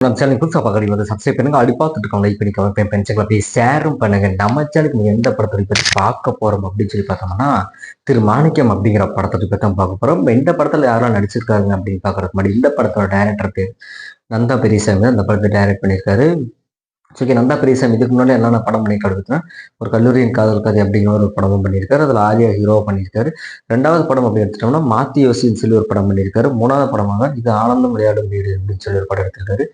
நம்ம சேனல் புதுசாக பார்க்குறீங்க வந்து சப்ஸ்கிரைப் பண்ணுங்க. அப்படி பார்த்துட்டு இருக்கோம் லைக் பண்ணிக்கோங்க, பென்சில் அப்படியே ஷேரும் பண்ணுங்க. நம்ம சேனலுக்கு நீங்கள் எந்த படத்தை பற்றி பார்க்க போகிறோம் அப்படின்னு சொல்லி பார்த்தோம்னா, திரு மாணிக்கம் அப்படிங்கிற படத்தை பற்றி தான் பார்க்க போகிறோம். இந்த படத்தில் யாரெல்லாம் நடிச்சிருக்காங்க அப்படின்னு பார்க்குறதுக்கு முன்னாடி இந்த படத்தோட டைரக்டர் பேர் நந்தா பெரியசாமி தான் இந்த படத்தை டைரக்ட் பண்ணியிருக்காரு. ஓகே, நந்தா பெரியசாமி இதுக்கு முன்னாடி என்னென்ன படம் பண்ணியிருக்காரு பார்த்தீங்கன்னா, ஒரு கல்லூரியின் காதல் கதை அப்படிங்கிற ஒரு படமும் பண்ணியிருக்காரு. அதில் ஆலியா ஹீரோவாக பண்ணியிருக்காரு. ரெண்டாவது படம் அப்படி எடுத்துட்டோம்னா மாத்தி யோசின்னு சொல்லி ஒரு படம் பண்ணியிருக்காரு. மூணாவது படமாக இது ஆனந்தம் விளையாடும் வீடு அப்படின்னு சொல்லி ஒரு படம் எடுத்திருக்காரு.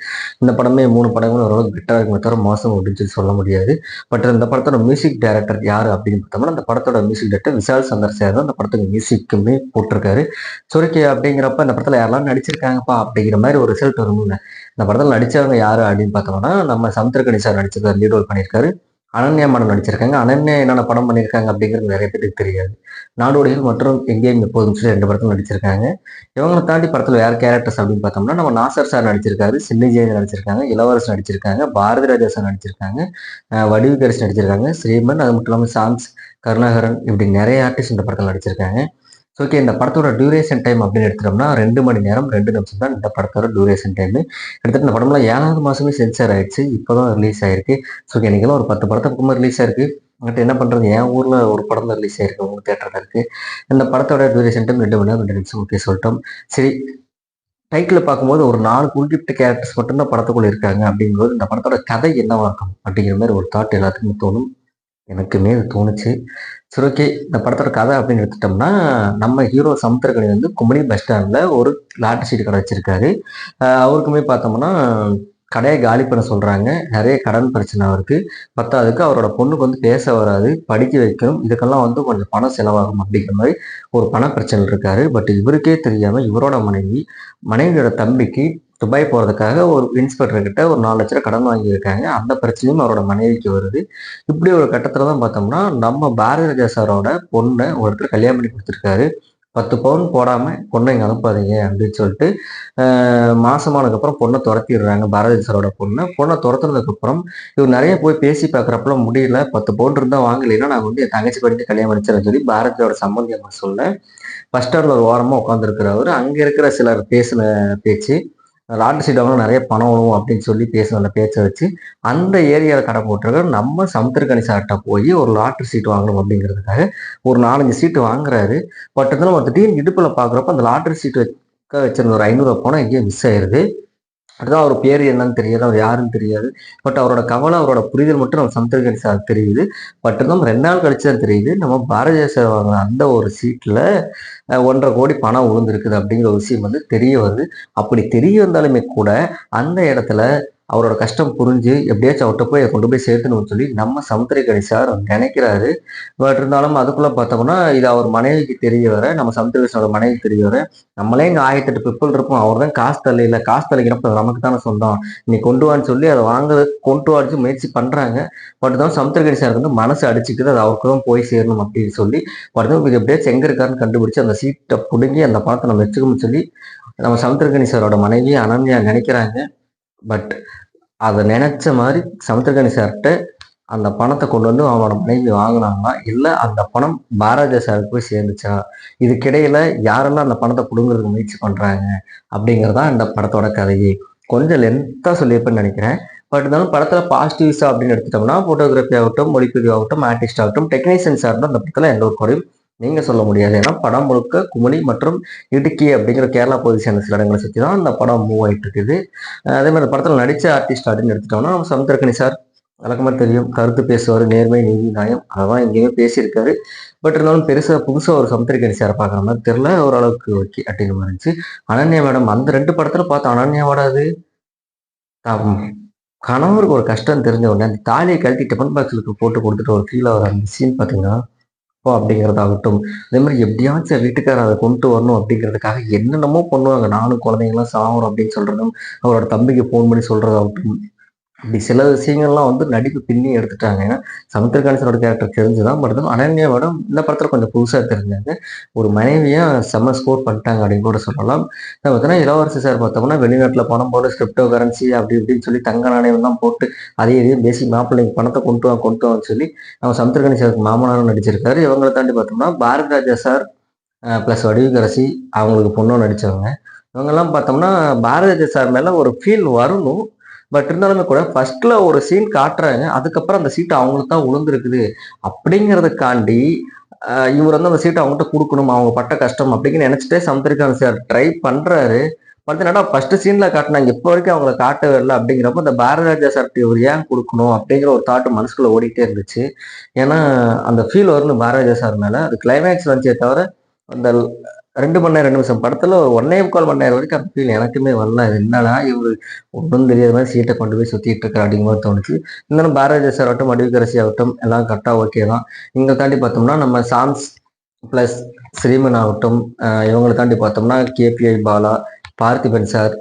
இந்த படமே 3 படங்களும் ஓரளவுக்கு பெட்டராக இருக்குமே தவிர மோசம் அப்படின்னு சொல்லி சொல்ல முடியாது. பட் இந்த படத்தோட மியூசிக் டைரக்டர் யார் அப்படின்னு பார்த்தோம்னா, அந்த படத்தோட மியூசிக் டைரக்டர் விஷால் சந்திரசேகர் தான் அந்த படத்துக்கு மியூசிக்குமே போட்டிருக்காரு. சுருக்கி அப்படிங்கிறப்ப இந்த படத்தில் யாரெல்லாம் நடிச்சிருக்காங்கப்பா அப்படிங்கிற மாதிரி ஒரு ரிசல்ட் வரும்ல. இந்த படத்தில் நடிச்சவங்க யாரு அப்படின்னு பார்த்தோம்னா, நம்ம சமுத்திரக்கனி சார் நடிச்சிருக்காரு, லீட் ரோல் பண்ணியிருக்காரு. அனன்யா மேடம் நடிச்சிருக்காங்க. அனன்யா என்னென்ன படம் பண்ணியிருக்காங்க அப்படிங்கிறது நிறைய பேருக்கு தெரியாது. நாடோடிகள் மற்றும் எங்கேயும் எப்போதும் சொல்லி 2 படத்துல நடிச்சிருக்காங்க. இவங்களை தாண்டி படத்துல வேற கேரக்டர்ஸ் அப்படின்னு பார்த்தோம்னா, நம்ம நாசர் சார் நடிச்சிருக்காரு, சின்னி ஜெயன் நடிச்சிருக்காங்க, இளவரசன் நடிச்சிருக்காங்க, பாரதி ராஜா சார் நடிச்சிருக்காங்க, வடிவுக்கரசி நடிச்சிருக்காங்க, ஸ்ரீமன், அது மட்டும் இல்லாமல் சாம்ஸ், கருணாகரன் இப்படி நிறைய ஆர்டிஸ்ட் இந்த படத்தில் நடிச்சிருக்காங்க. ஸோ ஓகே, இந்த படத்தோட டியூரேஷன் டைம் அப்படின்னு எடுத்துட்டோம்னா 2 மணி நேரம் 2 நிமிஷம் தான் இந்த படத்தோட டியூரேஷன் டைம். கிட்டத்தட்ட இந்த படம்லாம் 7வது மாதமே சென்சார் ஆயிடுச்சு. இப்போ தான் ரிலீஸ் ஆயிருக்கு. ஸோ ஓகே, இன்னைக்கெல்லாம் ஒரு 10 படத்து பக்கமாக ரிலீஸ் ஆயிருக்கு. பட் என்ன பண்ணுறது, என் ஊரில் ஒரு படம் தான் ரிலீஸ் ஆயிருக்கு, உங்கள் தேட்டரில் இருக்குது. இந்த படத்தோட டியூரேஷன் டைம் 2 மணி நேரம் 2 நிமிஷம். ஓகே சொல்லிட்டோம். சரி, டைட்டில் பார்க்கும்போது ஒரு 4 குறிப்பிட்ட கேரக்டர்ஸ் மட்டும்தான் படத்துக்குள்ளே இருக்காங்க அப்படிங்கும்போது இந்த படத்தோட கதை என்னவா இருக்கும் அப்படிங்கிற மாதிரி ஒரு தாட் எல்லாத்துக்குமே தோணும். எனக்குமே அது தோணுச்சு. சரி ஓகே, இந்த படத்தோட கதை அப்படின்னு எடுத்துட்டோம்னா, நம்ம ஹீரோ சமுத்திரக்கனி வந்து குமரி பஸ் ஸ்டாண்ட்ல ஒரு லாட்டரி சீட்டு கடை வச்சிருக்காரு. அவருக்குமே பார்த்தோம்னா கடையை காலி பண்ண சொல்றாங்க. நிறைய கடன் பிரச்சனை அவருக்கு. பத்தாததுக்கு அவரோட பொண்ணுக்கு வந்து பேச வராது, படிக்க வைக்கணும். இதுக்கெல்லாம் வந்து கொஞ்சம் பணம் செலவாகும் அப்படிங்கிற மாதிரி ஒரு பண பிரச்சனை இருக்காரு. பட் இவருக்கே தெரியாம இவரோட மனைவியோட தம்பிக்கு துபாய் போறதுக்காக ஒரு இன்ஸ்பெக்டர் கிட்ட ஒரு 4 லட்ச ரூபா கடன் வாங்கியிருக்காங்க. அந்த பிரச்சனையும் அவரோட மனைவிக்கு வருது. இப்படி ஒரு கட்டத்துல தான் பார்த்தோம்னா, நம்ம பாரதி ராஜா சாரோட பொண்ண ஒருத்தர் கல்யாணம் பண்ணி குடுத்துருக்காரு. 10 பவுன் போடாம பொண்ண இங்க அனுப்பாதீங்க அப்படின்னு சொல்லிட்டு, மாசமானதுக்கப்புறம் பொண்ண தொரத்திடுறாங்க. பாரதி சாரோட பொண்ண தொரத்துனதுக்கப்புறம் இவர் நெறைய போய் பேசி பார்க்குறப்பலாம் முடியல. 10 பவுன் இருந்தா வாங்கலைன்னா நான் வந்து என் தங்கச்சி பண்ணிட்டு கல்யாணம் பண்ணிக்கிறேன்னு சொல்லி பாரதியோட சம்மந்தி அம்மா சொல்ல, பஸ் ஸ்டாண்ட்ல ஒரு ஓரமா உட்காந்துருக்கிறவரு, அங்க இருக்கிற சிலர் பேசின பேச்சு, லாட்டரி சீட் வாங்கினா நிறைய பணம் வரும் அப்படின்னு சொல்லி பேசின அந்த பேச்சை வச்சு அந்த ஏரியாவில் கடை போட்டிருக்காரு. நம்ம சமுத்திரக்கனி சார்கிட்ட போய் ஒரு லாட்டரி சீட் வாங்கணும் அப்படிங்கிறதுக்காக ஒரு 4, 5 சீட்டு வாங்குறாரு. பட் இருந்தாலும் ஒரு திடீர்னு இடுப்புல பார்க்குறப்ப அந்த லாட்டரி சீட்டு வச்சிருந்த ஒரு 500 பணம் எங்கேயோ மிஸ் ஆயிருது. அதுதான் அவர் பேர் என்னன்னு தெரியாது, அவர் யாருன்னு தெரியாது. பட் அவரோட கவலை, அவரோட புரிதல் மட்டும் நம்ம சமுத்திரக்கனி சார் தெரியுது. பட் இருந்தாலும் 2 நாள் கழிச்சு தான் தெரியுது, நம்ம பாரதிய சார் வாங்கின அந்த ஒரு சீட்ல 1,50 கோடி பணம் விழுந்திருக்குது அப்படிங்கிற ஒரு விஷயம் வந்து தெரிய வருது. அப்படி தெரிய வந்தாலுமே கூட அந்த இடத்துல அவரோட கஷ்டம் புரிஞ்சு எப்படியாச்சும் அவர்கிட்ட போய் அதை கொண்டு போய் சேர்த்துணும்னு சொல்லி நம்ம சமுத்திரக்கனி சார் நினைக்கிறாரு. பட் இருந்தாலும் அதுக்குள்ள பார்த்தோம்னா இது அவர் மனைவிக்கு தெரிய வர, நம்ம சமுத்திரக்கனி சாரோட மனைவிக்கு தெரிய வர, நம்மளே இங்க 1008 பிப்பிள் இருப்போம், அவர் தான் காசு தள்ளையில, காசு தள்ளிக்கிறப்ப அது நமக்கு தானே சொந்தம், நீ கொண்டு வான்னு சொல்லி அதை வாங்குறதுக்கு கொண்டு வாடிச்சு முயற்சி பண்றாங்க. பட் தான் சமுத்திரக்கனி சாருக்கு வந்து மனசு அடிச்சுக்குது, அது அவருக்கு தான் போய் சேரணும் அப்படின்னு சொல்லி பட் இது எப்படியாச்சும் எங்க இருக்காருன்னு கண்டுபிடிச்சு அந்த சீட்டை பிடுங்கி அந்த பணத்தை நம்ம வச்சுக்கணும்னு சொல்லி நம்ம சமுத்திரக்கனி சாரோட மனைவி அனன்யா நினைக்கிறாங்க. பட் அதை நினைச்ச மாதிரி சமுத்திரக்கனி சார்கிட்ட அந்த பணத்தை கொண்டு வந்து அவனோட மனைவி வாங்கினாங்களா, இல்லை அந்த பணம் பாரதிய சாருக்கு போய் சேர்ந்துச்சா, இதுக்கிடையில யாரெல்லாம் அந்த பணத்தை கொடுங்கறதுக்கு முயற்சி பண்றாங்க அப்படிங்கிறதா இந்த படத்தோட கதையே. கொஞ்சம் லென்த்தா சொல்லியிருப்பேன்னு நினைக்கிறேன். பட் இருந்தாலும் படத்துல பாசிட்டிவ்ஸா அப்படின்னு எடுத்துட்டோம்னா, போட்டோகிராஃபி ஆகட்டும், ஒளிப்பதிவு ஆகட்டும், ஆர்டிஸ்ட் ஆகட்டும், டெக்னீஷியன்ஸா இருந்தால் அந்த படத்துல எந்த ஒரு குறையும் நீங்க சொல்ல முடியாது. ஏன்னா படம் முழுக்க குமரி மற்றும் இடுக்கி அப்படிங்கிற கேரளா பகுதி சேர்ந்த சில இடங்களை சுற்றி தான் அந்த படம் மூவ் ஆயிட்டு இருக்குது. அதே மாதிரி படத்தில் நடித்த ஆர்டிஸ்ட் அப்படின்னு எடுத்துட்டோம்னா நம்ம சமுத்திரக்கனி சார் வழக்கமாக தெரியும், கருத்து பேசுவார், நேர்மை, நீதி, நியாயம் அதெல்லாம் எங்கேயுமே பேசியிருக்காரு. பட் இருந்தாலும் பெருசாக புதுசாக ஒரு சமுத்திரக்கனி சாரை பார்க்குற மாதிரி தெரில, ஓரளவுக்கு ஓகே அப்படின்னு மாதிரி இருந்துச்சு. அனன்யா மேடம் அந்த 2 படத்தில் பார்த்து அனன்யாவோட அது கணவருக்கு ஒரு கஷ்டம் தெரிஞ்ச உடனே அந்த தாலியை கழட்டி டிஃபன் பாக்ஸுக்கு போட்டு கொடுத்துட்டு ஒரு ஃபீல் ஆகிற அந்த சீன் பார்த்தீங்கன்னா அப்படிங்கிறதாகட்டும், அதே மாதிரி எப்படியாச்சும் வீட்டுக்காரர் அதை கொண்டு வரணும் அப்படிங்கிறதுக்காக என்னென்னமோ பண்ணுவாங்க. நானும் குழந்தைங்களாம் சாகுறோம் அப்படின்னு சொல்றதும், அவரோட தம்பிக்கு ஃபோன் பண்ணி சொல்றதாகட்டும், இப்படி சில விஷயங்கள்லாம் வந்து நடிப்பு பின்னி எடுத்துட்டாங்க. ஏன்னா சமுத்திரகாணி சாரோட கேரக்டர் தெரிஞ்சுதான். பட் அனன்யா மேடம் இந்த படத்துல கொஞ்சம் புதுசா தெரிஞ்சாங்க. ஒரு மனைவியா செம்ம ஸ்கோர் பண்ணிட்டாங்க அப்படின்னு கூட சொல்லலாம். பார்த்தோன்னா இளவரசி சார் பார்த்தோம்னா வெளிநாட்டுல பணம் போல கிரிப்டோ கரன்சி அப்படி இப்படின்னு சொல்லி தங்க நாணயம் தான் போட்டு அதையும் இதையும் பேசி மாப்பிள்ளைக்கு பணத்தை கொண்டு வான்னு சொல்லி நம்ம சமுத்திரகாணி சாருக்கு மாமனாரும் நடிச்சிருக்காரு. இவங்களை தாண்டி பார்த்தோம்னா பாரதி ராஜா சார் ப்ளஸ் வடிவுக்கரசி அவங்களுக்கு பொண்ணும் நடிச்சவங்க. இவங்கெல்லாம் பார்த்தோம்னா பாரதி ராஜா சார் மேல ஒரு ஃபீல் வரணும். பட் இருந்தாலுமே கூட ஃபர்ஸ்ட்ல ஒரு சீன் காட்டுறாங்க, அதுக்கப்புறம் அந்த சீட் அவங்களுக்கு தான் விழுந்திருக்குது அப்படிங்கிறதுக்காண்டி இவர் வந்து அந்த சீட்டை அவங்ககிட்ட கொடுக்கணும், அவங்க பட்ட கஷ்டம் அப்படின்னு நினைச்சிட்டே சமுத்திரகாந்த் சார் ட்ரை பண்றாரு. பட் என்னடா ஃபர்ஸ்ட் சீன்ல காட்டினாங்க, இப்போ வரைக்கும் அவங்கள காட்டவே இல்லை அப்படிங்கிறப்ப இந்த பாரதிராஜா சார்ட்ட இவர் ஏன் கொடுக்கணும் அப்படிங்கிற ஒரு தாட் மனசுக்குள்ள ஓடிட்டே இருந்துச்சு. ஏன்னா அந்த ஃபீல் வரணும் பாரதிராஜா சார் மேல. அது கிளைமேக்ஸ் வந்துச்சே தவிர அந்த 2 மணி நேரம் 2 நிமிஷம் படத்துல ஒரு 1.25 மணி நேரம் வரைக்கும் அந்த ஃபீல் எனக்குமே வரல. இது என்னடா இவரு ஒன்றும் தெரியாத மாதிரி சீட்டை கொண்டு போய் சுத்திட்டு இருக்காரு அப்படிங்கிற மாதிரி தோணுச்சு. இருந்தாலும் பாரதிராஜா சார் ஆகட்டும், வடிவுக்கரசி ஆகட்டும் எல்லாம் கரெக்டா ஓகே தான். இங்க தாண்டி பார்த்தோம்னா நம்ம சாம்ஸ் பிளஸ் ஸ்ரீமன் ஆகட்டும், இவங்களை தாண்டி பார்த்தோம்னா KPI Bala, Parthiban sir,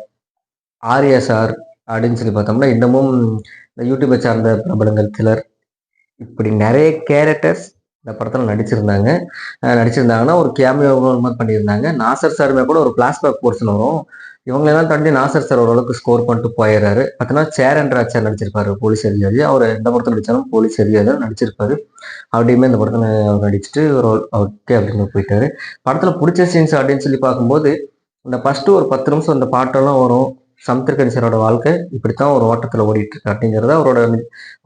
Arya sir அப்படின்னு சொல்லி பார்த்தோம்னா இன்னமும் இந்த யூடியூபை சார்ந்த பிரபலங்கள் சிலர் இப்படி நிறைய கேரக்டர்ஸ் இந்த படத்தில் நடிச்சிருந்தாங்கன்னா ஒரு கேமியோ மாதிரி பண்ணியிருந்தாங்க. நாசர் சாருமே கூட ஒரு பிளாஷ்பேக் போர்ஷன் வரும். இவங்களெல்லாம் தாண்டி நாசர் சார் ஓரளவுக்கு ஸ்கோர் பண்ணிட்டு போயிடுறாரு. பார்த்தீங்கன்னா சேரன் ராஜ் சார் நடிச்சிருப்பாரு போலீஸ் அதிகாரி. அவர் எந்த படத்தில் நடித்தாலும் போலீஸ் அதிகாரி தான் நடிச்சிருப்பாரு. அப்படியுமே இந்த படத்தில் அவர் நடிச்சுட்டு ஒரு ஓகே அப்படின்னு போயிட்டாரு. படத்தில் பிடிச்ச சீன்ஸ் அப்படின்னு சொல்லி பார்க்கும்போது இந்த ஃபர்ஸ்ட் ஒரு 10 நிமிஷம் இந்த பாட்டெல்லாம் வரும். சமுத்திரக்கனி சாரோட வாழ்க்கை இப்படித்தான் ஒரு ஓட்டத்தில் ஓடிட்டு இருக்கு அப்படிங்கிறத அவரோட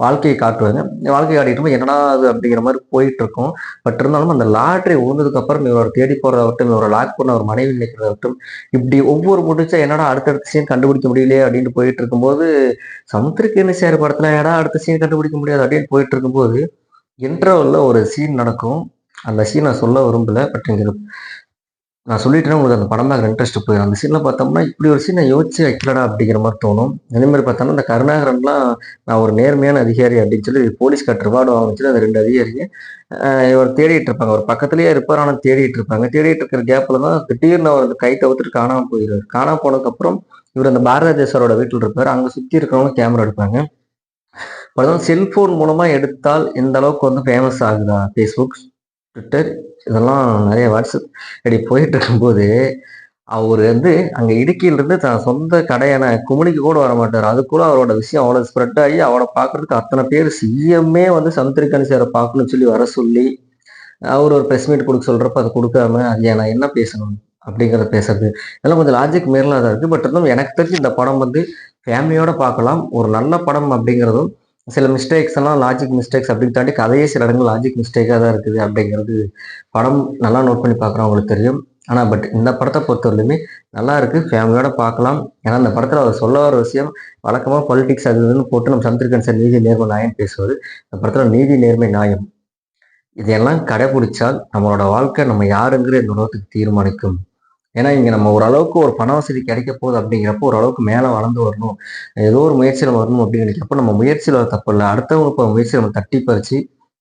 வாழ்க்கையை காட்டுவாங்க. வாழ்க்கையை காட்டிட்டு போய் என்னடா அது அப்படிங்கிற மாதிரி போயிட்டு இருக்கும். பட் இருந்தாலும் அந்த லாட்ரி ஊர்ந்ததுக்கு அப்புறம் இவரோட தேடி போறதாகட்டும், இவரோட லாக் பண்ண ஒரு மனைவி நினைக்கிறதாகட்டும், இப்படி ஒவ்வொரு முடிச்சா என்னடா அடுத்தடுத்த சீன் கண்டுபிடிக்க முடியலையே அப்படின்னு போயிட்டு இருக்கும்போது, சமுத்திரக்கனி சார் படத்துல ஏடா அடுத்த சீன் கண்டுபிடிக்க முடியாது அப்படின்னு போயிட்டு இருக்கும்போது இன்டர்வல்ல ஒரு சீன் நடக்கும். அந்த சீன் நான் சொல்ல விரும்பல. பட் இங்க நான் சொல்லிட்டேன்னா உங்களுக்கு அந்த படம் பார்க்குற இன்ட்ரெஸ்ட் போயிடும். அந்த சீனில் பார்த்தோம்னா இப்படி ஒரு சீன் நான் யோசிச்சு வைக்கலடா அப்படிங்கிற மாதிரி தோணும். அதே மாதிரி பார்த்தோம்னா இந்த கருணாகரன்லாம் நான் ஒரு நேர்மையான அதிகாரி அப்படின்னு சொல்லி போலீஸ்கார் ரிவார்டு வாங்க சொல்லி அந்த 2 அதிகாரிங்க இவர் தேடிட்டு இருப்பாங்க. அவர் பக்கத்துலேயே இருப்பார், ஆனால் தேடிட்டு இருப்பாங்க. தேடிட்டு இருக்கிற கேப்பில் தான் திடீர்னு அவர் கை தவிர்த்துட்டு காணாமல் போயிடுவார். காணாமல் போனதுக்கப்புறம் இவர் அந்த பாரதேசரோட வீட்டில் இருப்பார். அங்கே சுற்றி இருக்கிறவங்க கேமரா எடுப்பாங்க. அப்புறம் செல்போன் மூலமாக எடுத்தால் எந்த அளவுக்கு வந்து ஃபேமஸ் ஆகுதா ஃபேஸ்புக், ட்விட்டர் இதெல்லாம் நிறைய வாட்ஸ்அப் இப்படி போயிட்டு இருக்கும்போது அவர் வந்து அங்கே இடுக்கியிலிருந்து தன் சொந்த கடையான குமுளிக்கு கூட வர மாட்டார். அதுக்குள்ள அவரோட விஷயம் அவ்வளோ ஸ்ப்ரெட் ஆகி அவரை பார்க்கறதுக்கு அத்தனை பேர் சிஎம்மே வந்து சமுத்திரக்கனி சாரை பார்க்கணும்னு சொல்லி வர சொல்லி அவர் ஒரு ப்ரெஸ் மீட் கொடுக்க சொல்றப்ப அதை கொடுக்காம ஐயா நான் என்ன பேசணும் அப்படிங்கிறத பேசுறது இதெல்லாம் கொஞ்சம் லாஜிக் மீறலாம் தான் இருக்குது. பட் இருந்தாலும் எனக்கு தெரிஞ்சு இந்த படம் வந்து ஃபேமிலியோட பார்க்கலாம். ஒரு நல்ல படம் அப்படிங்கிறதும் சில மிஸ்டேக்ஸ் எல்லாம் லாஜிக் மிஸ்டேக்ஸ் அப்படின்னு தாண்டி கதையே சில இடங்கள் லாஜிக் மிஸ்டேக்காக தான் இருக்குது அப்படிங்கிறது படம் நல்லா நோட் பண்ணி பார்க்குறவங்களுக்கு தெரியும். ஆனால் பட் இந்த படத்தை பொறுத்தவரையிலுமே நல்லா இருக்குது, ஃபேமிலியோட பார்க்கலாம். ஏன்னா இந்த படத்தில் அவர் சொல்ல வர விஷயம் வழக்கமாக பொலிட்டிக்ஸ் அது இதுன்னு போட்டு நம்ம சமுத்திரக்கனி சார் நீதி நேர்மை நியாயம் பேசுவது. இந்த படத்தில் நீதி நேர்மை நியாயம் இதெல்லாம் கடைபிடிச்சால் நம்மளோட வாழ்க்கை நம்ம யாருங்கிற இந்த உலகத்துக்கு தீர்மானிக்கும். ஏன்னா இங்கே நம்ம ஓரளவுக்கு ஒரு பண வசதி கிடைக்க போகுது அப்படிங்கிறப்போ ஓரளவுக்கு மேலே வளர்ந்து வரணும், ஏதோ ஒரு முயற்சியில் வரணும் அப்படின்னு நினைக்கிறப்போ நம்ம முயற்சியில் தப்பு இல்லை, அடுத்தவங்களுக்கு முயற்சி நம்ம தட்டி பறிச்சு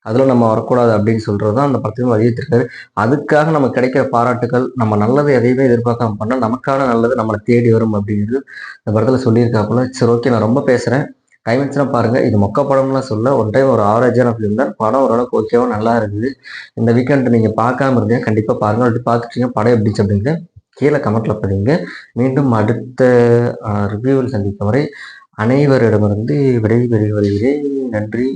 அதில் நம்ம வரக்கூடாது அப்படின்னு சொல்கிறது தான் அந்த படத்தையும் வலியுறுத்திருக்காரு. அதுக்காக நம்ம கிடைக்கிற பாராட்டுகள் நம்ம நல்லது எதையுமே எதிர்பார்க்காம பண்ணால் நமக்கான நல்லது நம்மளை தேடி வரும் அப்படிங்கிறது இந்த படத்தில் சொல்லியிருக்காப்புல. சரி ஓகே, நான் ரொம்ப பேசுகிறேன். டைம் இருந்துச்சுன்னா பாருங்கள். இது மொக்க படம்லாம் சொல்ல, ஒன் டைம் ஒரு ஆவரேஜான ஃபிலிம் தான். படம் ஓரளவுக்கு ஓகேவா நல்லா இருக்குது. இந்த வீக்கெண்ட் நீங்கள் பார்க்காம இருந்தீங்க கண்டிப்பாக பாருங்கள். அப்படி பார்த்துட்டீங்க படம் எப்படிச்சு அப்படிங்க கீழே கமெண்ட்ல பதிங்க. மீண்டும் அடுத்த ரிவ்யூவில் சந்திக்கும் வரை அனைவரிடமிருந்து விடைபெறுகிறேன். நன்றி.